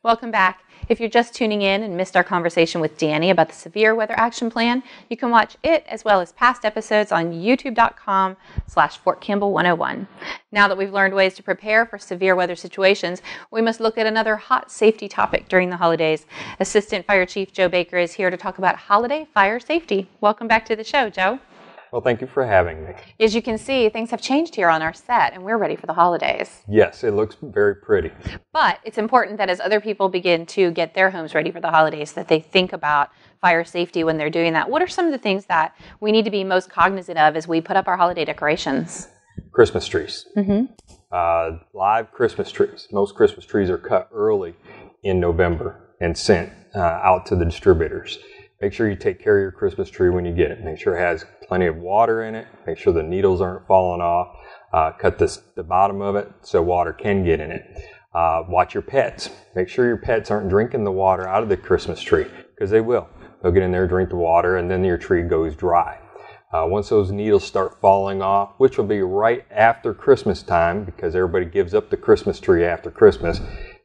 Welcome back. If you're just tuning in and missed our conversation with Danny about the Severe Weather Action Plan, you can watch it as well as past episodes on youtube.com/FortCampbell101. Now that we've learned ways to prepare for severe weather situations, we must look at another hot safety topic during the holidays. Assistant Fire Chief Joe Baker is here to talk about holiday fire safety. Welcome back to the show, Joe. Well, thank you for having me. As you can see, things have changed here on our set, and we're ready for the holidays. Yes, it looks very pretty. But it's important that as other people begin to get their homes ready for the holidays, that they think about fire safety when they're doing that. What are some of the things that we need to be most cognizant of as we put up our holiday decorations? Christmas trees. Live Christmas trees. Most Christmas trees are cut early in November and sent out to the distributors. Make sure you take care of your Christmas tree when you get it. Make sure it has plenty of water in it. Make sure the needles aren't falling off. Cut the bottom of it so water can get in it. Watch your pets. Make sure your pets aren't drinking the water out of the Christmas tree, because they will. They'll get in there, drink the water, and then your tree goes dry. Once those needles start falling off, which will be right after Christmas time, because everybody gives up the Christmas tree after Christmas,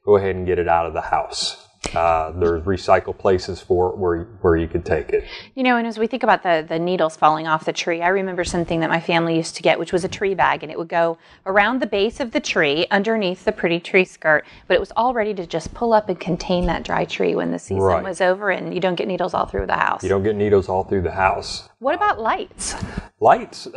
go ahead and get it out of the house. There's recycle places for it where you could take it. You know, and as we think about the needles falling off the tree, I remember something that my family used to get, which was a tree bag, and it would go around the base of the tree underneath the pretty tree skirt, but it was all ready to just pull up and contain that dry tree when the season was over, and you don't get needles all through the house. You don't get needles all through the house. What about lights? Lights,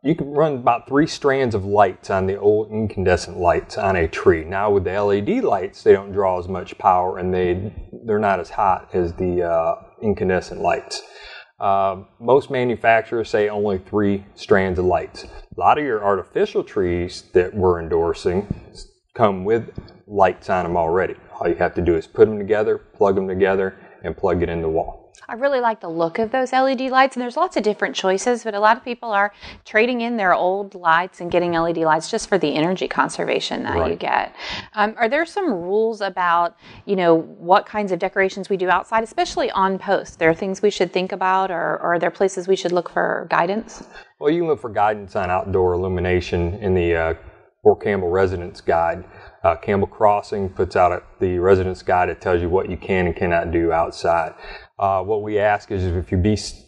you can run about 3 strands of lights on the old incandescent lights on a tree. Now with the LED lights, they don't draw as much power, and they're not as hot as the incandescent lights. Most manufacturers say only 3 strands of lights. A lot of your artificial trees that we're endorsing come with lights on them already. All you have to do is put them together, plug them together, and plug it in the wall. I really like the look of those LED lights, and there's lots of different choices, but a lot of people are trading in their old lights and getting LED lights just for the energy conservation that you get. Are there some rules about, what kinds of decorations we do outside, especially on post? There are things we should think about, or are there places we should look for guidance? Well, you can look for guidance on outdoor illumination in the Fort Campbell Residence Guide. Campbell Crossing puts out the Residence Guide that tells you what you can and cannot do outside. What we ask is if you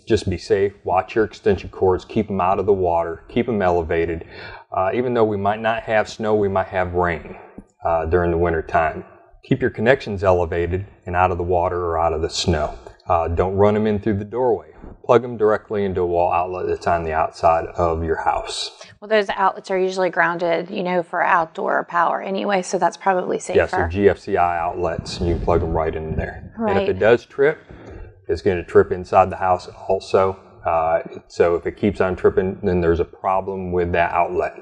just be safe, watch your extension cords, keep them out of the water, keep them elevated. Even though we might not have snow, we might have rain during the winter time. Keep your connections elevated and out of the water or out of the snow. Don't run them in through the doorway. Plug them directly into a wall outlet that's on the outside of your house. Well, those outlets are usually grounded, for outdoor power anyway, so that's probably safer. Yes, they're GFCI outlets, and you can plug them right in there. Right. And if it does trip, it's going to trip inside the house also. So if it keeps on tripping, then there's a problem with that outlet.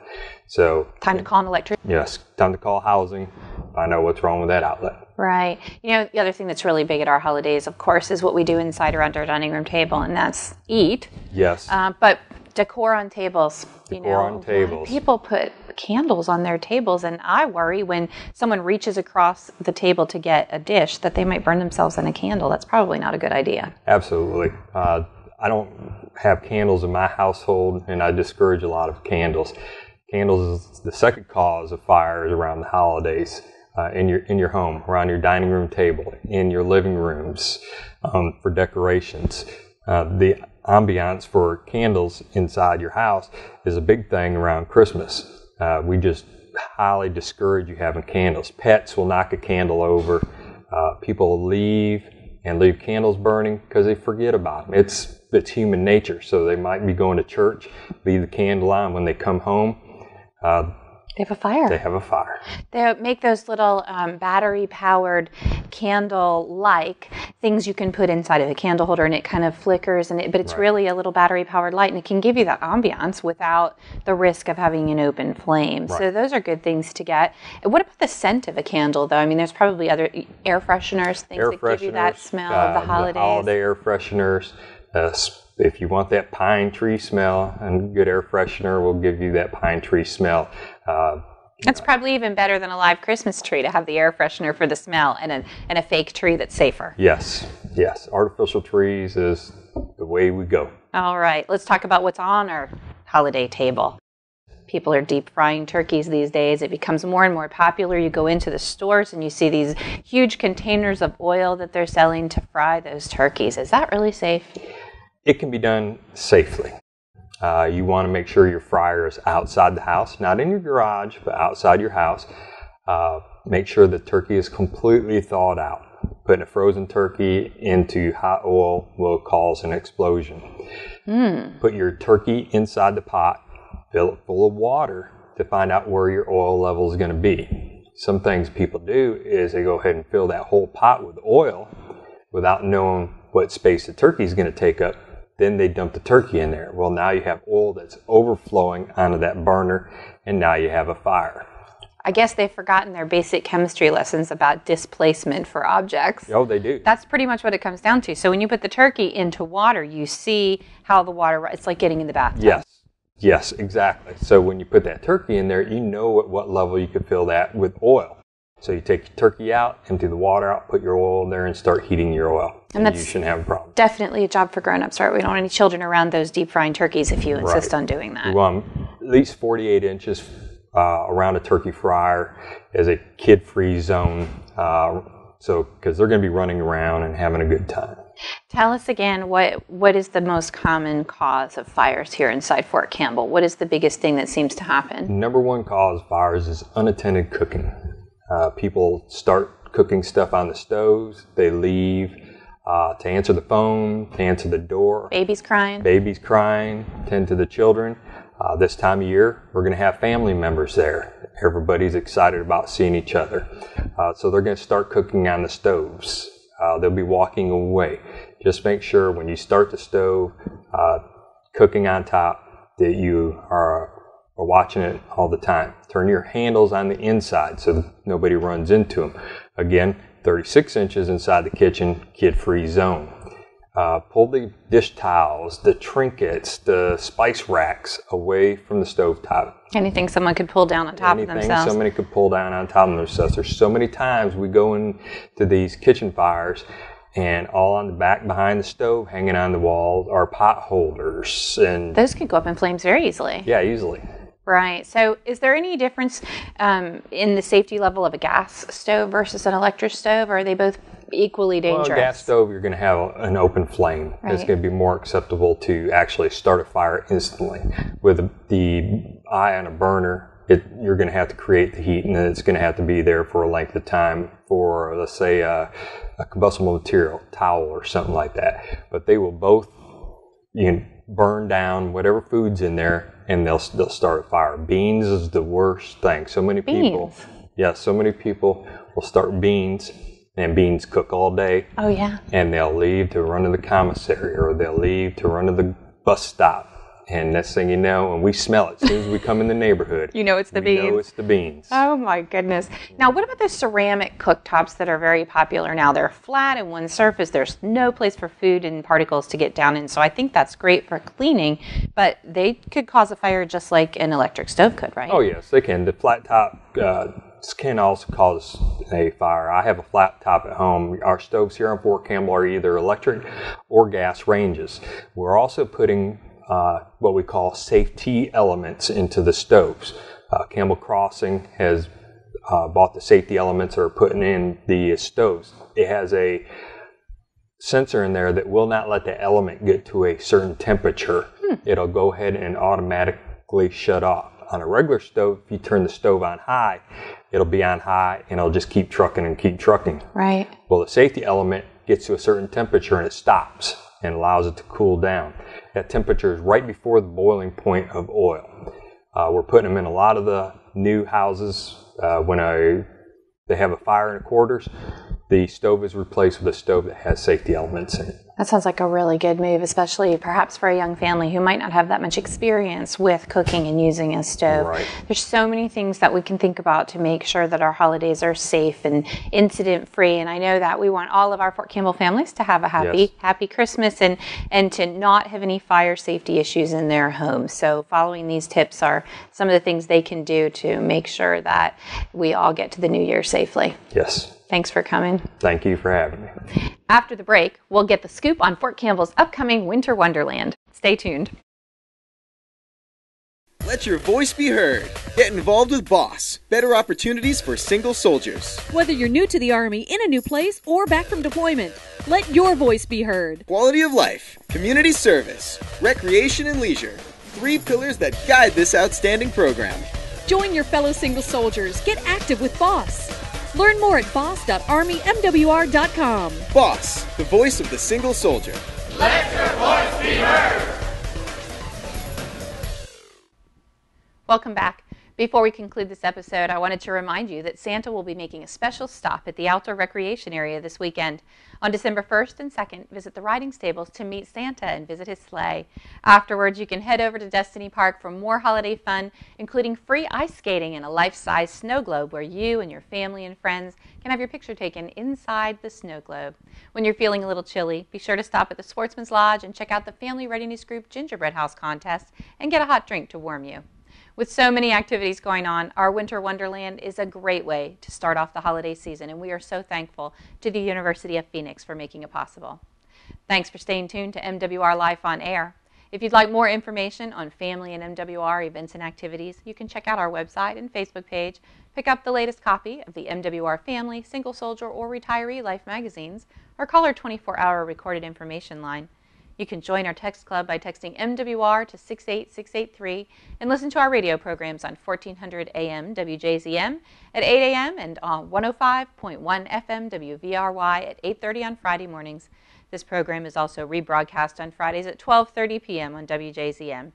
So time to call an electrician. Yes, time to call housing, find out what's wrong with that outlet. Right. The other thing that's really big at our holidays, of course, is what we do inside around our dining room table, and that's eat. Yes. But decor on tables. Decor on tables. People put candles on their tables, and I worry when someone reaches across the table to get a dish that they might burn themselves in a candle. That's probably not a good idea. Absolutely. I don't have candles in my household, and I discourage a lot of candles. Candles is the second cause of fires around the holidays. In your home, around your dining room table, in your living rooms, for decorations. The ambiance for candles inside your house is a big thing around Christmas. We just highly discourage you having candles. Pets will knock a candle over. People will leave candles burning because they forget about them. It's human nature. So they might be going to church, leave the candle on. When they come home, they have a fire. They have a fire. They make those little battery-powered candle-like things you can put inside of a candle holder, and it kind of flickers, but it's really a little battery-powered light, and it can give you that ambiance without the risk of having an open flame. Right. So those are good things to get. What about the scent of a candle, though? I mean, there's probably other air fresheners, things that give you that smell of the holidays. The holiday air fresheners. If you want that pine tree smell, and good air freshener will give you that pine tree smell. That's probably even better than a live Christmas tree to have the air freshener for the smell and a fake tree that's safer. Yes. Artificial trees is the way we go. All right. Let's talk about what's on our holiday table. people are deep frying turkeys these days. It becomes more and more popular. You go into the stores and you see these huge containers of oil that they're selling to fry those turkeys. Is that really safe? It can be done safely. You want to make sure your fryer is outside the house, not in your garage, but outside your house. Make sure the turkey is completely thawed out. Putting a frozen turkey into hot oil will cause an explosion. Put your turkey inside the pot, fill it full of water to find out where your oil level is going to be. Some things people do is they go ahead and fill that whole pot with oil without knowing what space the turkey is going to take up. Then they dump the turkey in there. Well, now you have oil that's overflowing onto that burner, and now you have a fire. I guess they've forgotten their basic chemistry lessons about displacement for objects. Oh, they do. That's pretty much what it comes down to. So when you put the turkey into water, you see how the water, it's like getting in the bathtub. Yes, exactly. So when you put that turkey in there, you know at what level you could fill that with oil. So you take your turkey out, empty the water out, put your oil in there, and start heating your oil. And you shouldn't have a problem. Definitely a job for grown-ups, right? We don't want any children around those deep frying turkeys if you insist on doing that. You want at least 48 inches around a turkey fryer as a kid-free zone, because they're going to be running around and having a good time. Tell us again, what is the most common cause of fires here inside Fort Campbell? What is the biggest thing that seems to happen? Number one cause of fires is unattended cooking. People start cooking stuff on the stoves. They leave to answer the phone, to answer the door. Babies crying, tend to the children. This time of year, we're going to have family members there. Everybody's excited about seeing each other. So they're going to start cooking on the stoves. They'll be walking away. Just make sure when you start the stove, cooking on top, that you are watching it all the time. Turn your handles on the inside so that nobody runs into them. Again, 36 inches inside the kitchen, kid-free zone. Pull the dish towels, the trinkets, the spice racks away from the stovetop. Anything someone could pull down on top of themselves. Anything somebody could pull down on top of themselves. There's so many times we go into these kitchen fires and all on the back behind the stove, hanging on the walls, are pot holders. And those could go up in flames very easily. Yeah, easily. Right. So is there any difference in the safety level of a gas stove versus an electric stove, or are they both equally dangerous? Well, a gas stove, you're going to have an open flame. Right. It's going to be more acceptable to actually start a fire instantly. With the eye on a burner, you're going to have to create the heat, and it's going to have to be there for a length of time for, let's say, a combustible material, towel or something like that. But they will both burn down whatever food's in there, and they'll start a fire. Beans is the worst thing. So many people will start beans, and beans cook all day. Oh, yeah. And they'll leave to run to the commissary, or they'll leave to run to the bus stop. And next thing you know, and we smell it as soon as we come in the neighborhood. You know it's the beans. You know it's the beans. Oh, my goodness. Now, what about the ceramic cooktops that are very popular now? They're flat in one surface. There's no place for food and particles to get down in. So I think that's great for cleaning, but they could cause a fire just like an electric stove could, right? Oh, yes, they can. The flat top can also cause a fire. I have a flat top at home. Our stoves here on Fort Campbell are either electric or gas ranges. We're also putting what we call safety elements into the stoves. Campbell Crossing has bought the safety elements or putting in the stoves. It has a sensor in there that will not let the element get to a certain temperature. It'll go ahead and automatically shut off. On a regular stove, if you turn the stove on high, it'll be on high and it'll just keep trucking and keep trucking. Right. Well, the safety element gets to a certain temperature and it stops and allows it to cool down. That temperature is right before the boiling point of oil. We're putting them in a lot of the new houses. When they have a fire in the quarters, the stove is replaced with a stove that has safety elements in it. That sounds like a really good move, especially perhaps for a young family who might not have that much experience with cooking and using a stove. Right. There's so many things that we can think about to make sure that our holidays are safe and incident-free. And I know that we want all of our Fort Campbell families to have a happy Christmas and to not have any fire safety issues in their homes. So following these tips are some of the things they can do to make sure that we all get to the new year safely. Yes. Thanks for coming. Thank you for having me. After the break, we'll get the scoop on Fort Campbell's upcoming Winter Wonderland. Stay tuned. Let your voice be heard. Get involved with BOSS. Better opportunities for single soldiers. Whether you're new to the Army, in a new place, or back from deployment, let your voice be heard. Quality of life, community service, recreation and leisure. 3 pillars that guide this outstanding program. Join your fellow single soldiers. Get active with BOSS. Learn more at boss.armymwr.com. BOSS, the voice of the single soldier. Let your voice be heard. Welcome back. Before we conclude this episode, I wanted to remind you that Santa will be making a special stop at the outdoor recreation area this weekend. On December 1st and 2nd, visit the riding stables to meet Santa and visit his sleigh. Afterwards, you can head over to Destiny Park for more holiday fun, including free ice skating and a life-size snow globe where you and your family and friends can have your picture taken inside the snow globe. When you're feeling a little chilly, be sure to stop at the Sportsman's Lodge and check out the Family Readiness Group Gingerbread House contest and get a hot drink to warm you. With so many activities going on, our Winter Wonderland is a great way to start off the holiday season, and we are so thankful to the University of Phoenix for making it possible. Thanks for staying tuned to MWR Life on Air. If you'd like more information on family and MWR events and activities, you can check out our website and Facebook page, pick up the latest copy of the MWR Family, Single Soldier, or Retiree Life magazines, or call our 24-hour recorded information line. You can join our text club by texting MWR to 68683 and listen to our radio programs on 1400 AM WJZM at 8 a.m. and on 105.1 FM WVRY at 8:30 on Friday mornings. This program is also rebroadcast on Fridays at 12:30 p.m. on WJZM.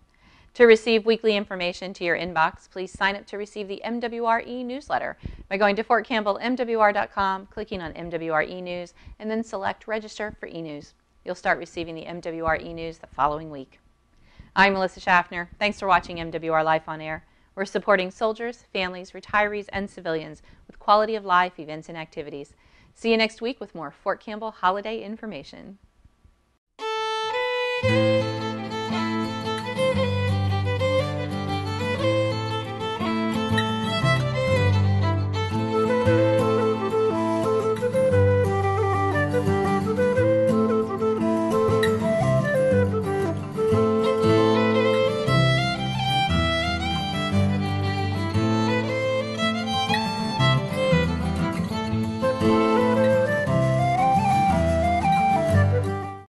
To receive weekly information to your inbox, please sign up to receive the MWR e-newsletter by going to fortcampbellmwr.com, clicking on MWR e-news, and then select Register for e-news. You'll start receiving the MWR e-news the following week. I'm Melissa Schaffner. Thanks for watching MWR Life on Air. We're supporting soldiers, families, retirees, and civilians with quality of life events and activities. See you next week with more Fort Campbell holiday information.